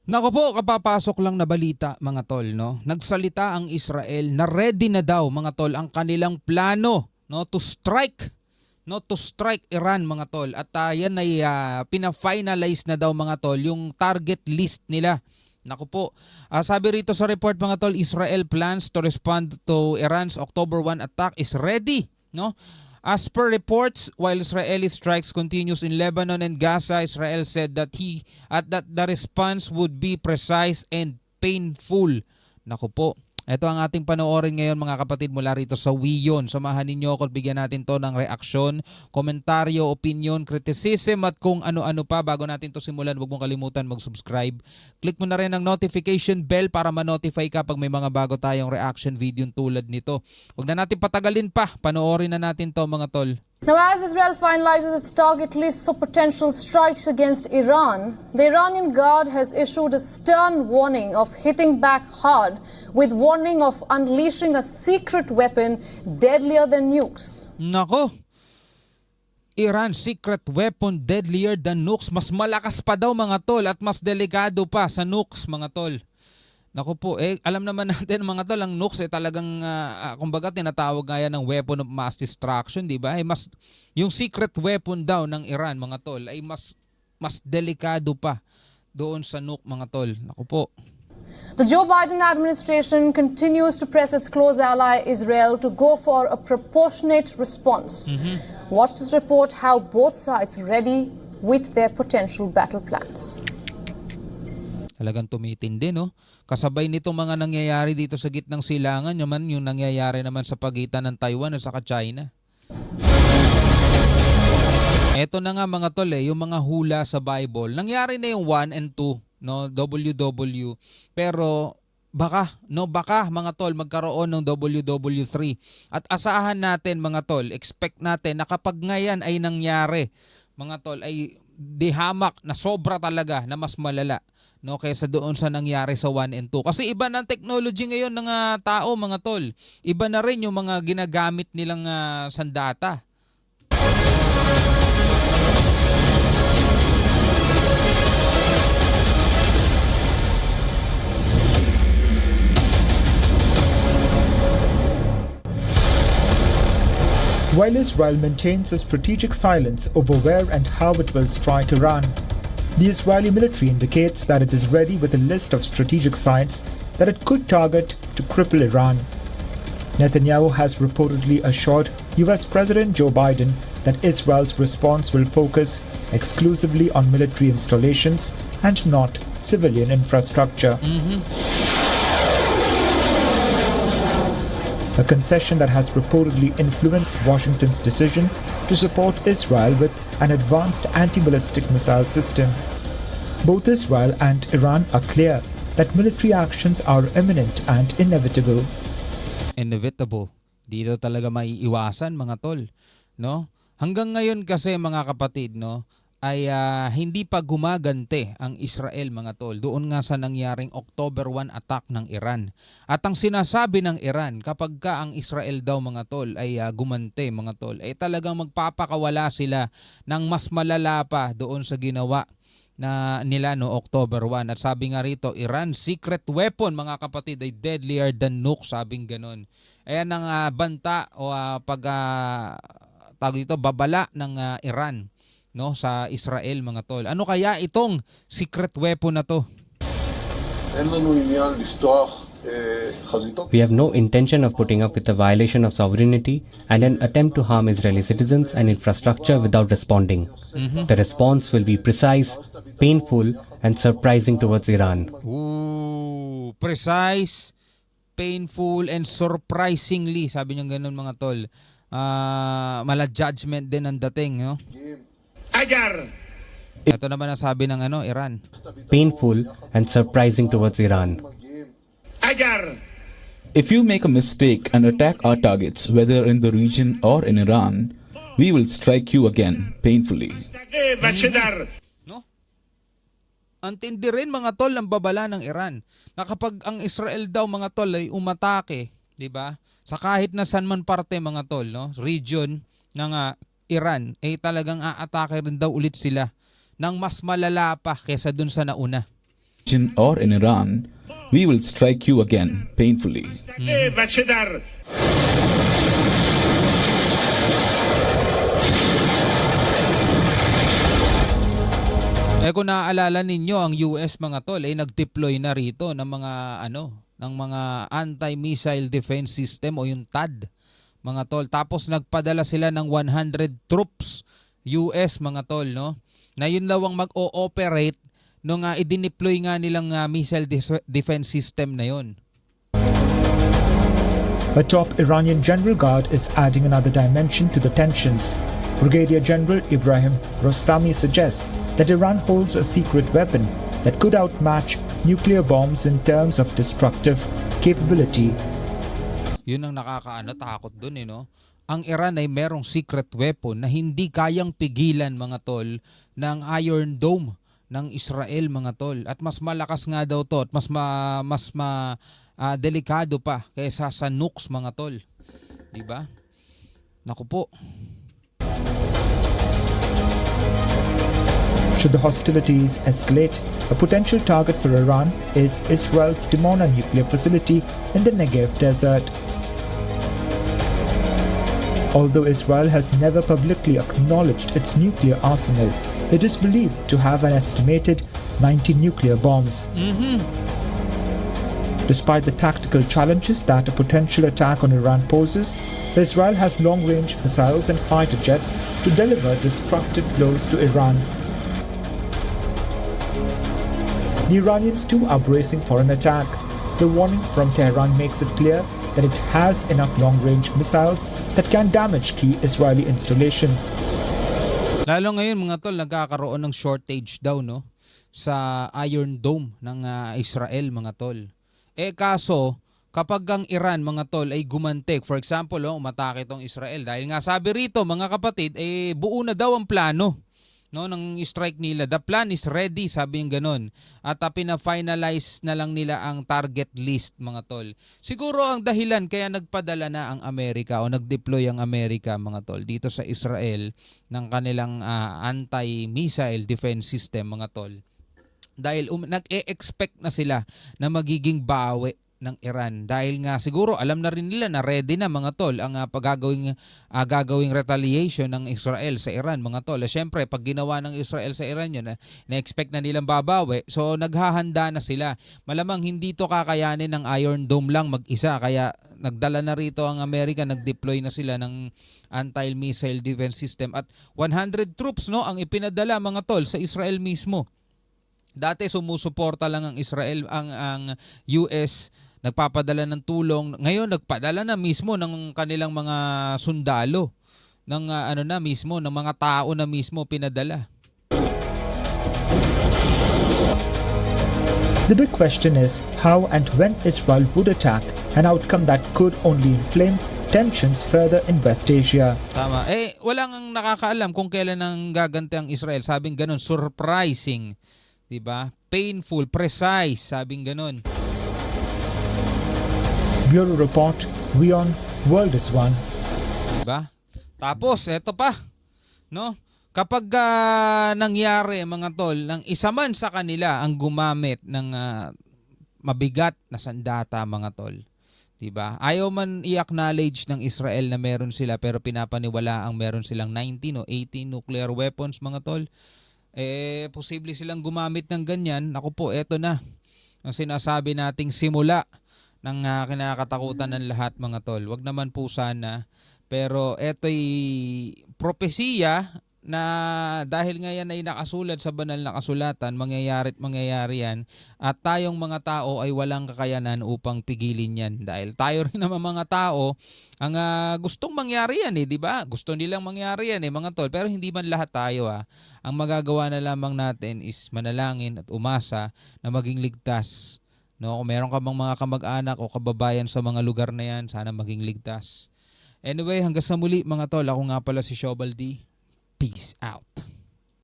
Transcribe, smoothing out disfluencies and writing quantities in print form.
Nako po, kapapasok lang na balita mga tol, no? Nagsalita ang Israel na ready na daw mga tol ang kanilang plano, no, to strike, no, to strike Iran mga tol. At yan ay pina-finalize na daw mga tol yung target list nila. Naku po, sabi rito sa report mga tol, Israel plans to respond to Iran's October 1 attack is ready, no? As per reports, while Israeli strikes continues in Lebanon and Gaza, Israel said that the response would be precise and painful. Naku po. Ito ang ating panoorin ngayon mga kapatid mula rito sa WION. Samahan ninyo ako at bigyan natin to ng reaksyon, komentaryo, opinion, criticism at kung ano-ano pa. Bago natin to simulan, huwag mong kalimutan mag-subscribe. Click mo na rin ang notification bell para ma-notify ka pag may mga bago tayong reaction video tulad nito. Huwag na natin patagalin pa. Panoorin na natin to mga tol. Now, as Israel finalizes its target list for potential strikes against Iran, the Iranian Guard has issued a stern warning of hitting back hard, with warning of unleashing a secret weapon deadlier than nukes. Nako! Iran secret weapon deadlier than nukes. Mas malakas pa daw mga tol at mas delikado pa sa nukes mga tol. Naku po, alam naman natin mga tol, ang nukes talagang, kumbaga tinatawag nga yan ng weapon of mass destruction, di ba? Yung secret weapon daw ng Iran mga tol ay mas delikado pa doon sa nuke mga tol. Naku po. The Joe Biden administration continues to press its close ally Israel to go for a proportionate response. Watch this report how both sides ready with their potential battle plans. Talagang tumitindi, no? Kasabay nitong mga nangyayari dito sa gitnang silangan, naman yung nangyayari naman sa pagitan ng Taiwan at saka China. Eto na nga mga tol, yung mga hula sa Bible. Nangyari na yung 1 and 2, no? WW. Pero baka mga tol magkaroon ng WW3. At asahan natin mga tol, expect natin na kapag ngayon ay nangyari, mga tol, ay dihamak na sobra talaga na mas malala, no, kaysa doon sa nangyari sa 1 and 2. Kasi iba ng technology ngayon ng tao mga tol. Iba na rin yung mga ginagamit nilang sandata. While Israel maintains a strategic silence over where and how it will strike Iran, the Israeli military indicates that it is ready with a list of strategic sites that it could target to cripple Iran. Netanyahu has reportedly assured US President Joe Biden that Israel's response will focus exclusively on military installations and not civilian infrastructure. A concession that has reportedly influenced Washington's decision to support Israel with an advanced anti-ballistic missile system. Both Israel and Iran are clear that military actions are imminent and inevitable. Inevitable. Dito talaga maiiwasan mga tol, no? Hanggang ngayon kasi mga kapatid, no, ay hindi pa gumagante ang Israel mga tol doon nga sa nangyaring October 1 attack ng Iran. At ang sinasabi ng Iran kapag ka ang Israel daw mga tol ay gumante mga tol, ay talagang magpapakawala sila ng mas malala pa doon sa ginawa na nila no October 1. At sabi nga rito, Iran secret weapon mga kapatid ay deadlier than nuke, sabing ganon. Ayan ang banta o tawag dito, babala ng Iran, no, sa Israel mga tol. Ano kaya itong secret weapon na to? We have no intention of putting up with a violation of sovereignty and an attempt to harm Israeli citizens and infrastructure without responding. The response will be precise, painful, and surprising towards Iran. Ooh, precise, painful, and surprisingly. Sabi niya ganun mga tol. Mala judgment din ang dating, no? Ito naman ang sabi ng Iran. Painful and surprising towards Iran. If you make a mistake and attack our targets, whether in the region or in Iran, we will strike you again, painfully. No? Antindi rin mga tol ang babala ng Iran na kapag ang Israel daw mga tol ay umatake, di ba? Sa kahit na saan man parte mga tol, no? Region ng Iran, ay talagang aatake rin daw ulit sila ng mas malala pa kesa dun sa nauna. region or in Iran, we will strike you again painfully. Kung naaalala ninyo, ang US mga tol ay nag-deploy na rito ng mga ng mga anti-missile defense system o yung THAAD mga tol. Tapos nagpadala sila ng 100 troops US mga tol, no? Na yun daw ang mag-ooperate nung i-deploy nga nilang missile defense system na yun. A top Iranian general guard is adding another dimension to the tensions. Brigadier General Ibrahim Rostami suggests that Iran holds a secret weapon that could outmatch nuclear bombs in terms of destructive capability. Yun ang takot dun no? Ang Iran ay merong secret weapon na hindi kayang pigilan mga tol ng Iron Dome ng Israel mga tol. At mas malakas nga daw to at mas delikado pa kaysa sa nukes mga tol. Diba? Naku po. Should the hostilities escalate, a potential target for Iran is Israel's Dimona nuclear facility in the Negev desert. Although Israel has never publicly acknowledged its nuclear arsenal, it is believed to have an estimated 90 nuclear bombs. Despite the tactical challenges that a potential attack on Iran poses, Israel has long-range missiles and fighter jets to deliver destructive blows to Iran. The Iranians too are bracing for an attack. The warning from Tehran makes it clear that it has enough long-range missiles that can damage key Israeli installations. Lalo ngayon mga tol, nagkakaroon ng shortage daw no sa Iron Dome ng Israel mga tol. Kaso kapag ang Iran mga tol ay gumantik, for example, umatake itong Israel dahil nga sabi rito mga kapatid, buo na daw ang plano no ng strike nila. The plan is ready, sabi yung ganun. At pina-finalize na lang nila ang target list mga tol. Siguro ang dahilan kaya nagpadala na ang Amerika o nag-deploy ang Amerika mga tol dito sa Israel ng kanilang anti-missile defense system mga tol. Dahil nag-e-expect na sila na magiging bawi ng Iran dahil nga siguro alam na rin nila na ready na mga tol ang gagawing retaliation ng Israel sa Iran mga tol. Siyempre pag ginawa ng Israel sa Iran yun na-expect na nilang babawi, so naghahanda na sila. Malamang hindi to kakayanin ng Iron Dome lang mag-isa kaya nagdala na rito ang Amerika, nag-deploy na sila ng anti-missile defense system at 100 troops no ang ipinadala mga tol sa Israel mismo. Dati sumusuporta lang ang Israel, ang US nagpapadala ng tulong. Ngayon nagpadala na mismo ng kanilang mga sundalo ng mismo ng mga tao na mismo pinadala. The big question is how and when Israel would attack, an outcome that could only inflame tensions further in West Asia. Tama. Walang nakakaalam kung kailan ang gaganti ang Israel. Sabing ganun, surprising. Diba? Painful, precise, sabing ganun. Bureau Report, WION, World is One. Diba? Tapos, eto pa. No? Kapag nangyari mga tol, ng isa man sa kanila ang gumamit ng mabigat na sandata mga tol. Diba? Ayaw man i-acknowledge ng Israel na meron sila pero pinapaniwala ang meron silang 19 o 18 nuclear weapons mga tol. Posible silang gumamit ng ganyan. Naku po, eto na. Ang sinasabi nating simula ng kinakatakutan ng lahat mga tol. Wag naman po sana. Pero eto'y propesiya na dahil nga yan ay nakasulat sa banal na kasulatan, mangyayari yan. At tayong mga tao ay walang kakayanan upang pigilin yan. Dahil tayo rin naman mga tao, ang gustong mangyari yan di ba? Gusto nilang mangyari yan mga tol. Pero hindi man lahat tayo Ang magagawa na lamang natin is manalangin at umasa na maging ligtas. No, kung meron ka bang mga kamag-anak o kababayan sa mga lugar na yan, sana maging ligtas. Anyway, hanggang sa muli mga tol. Ako nga pala si Shobal D. Peace out.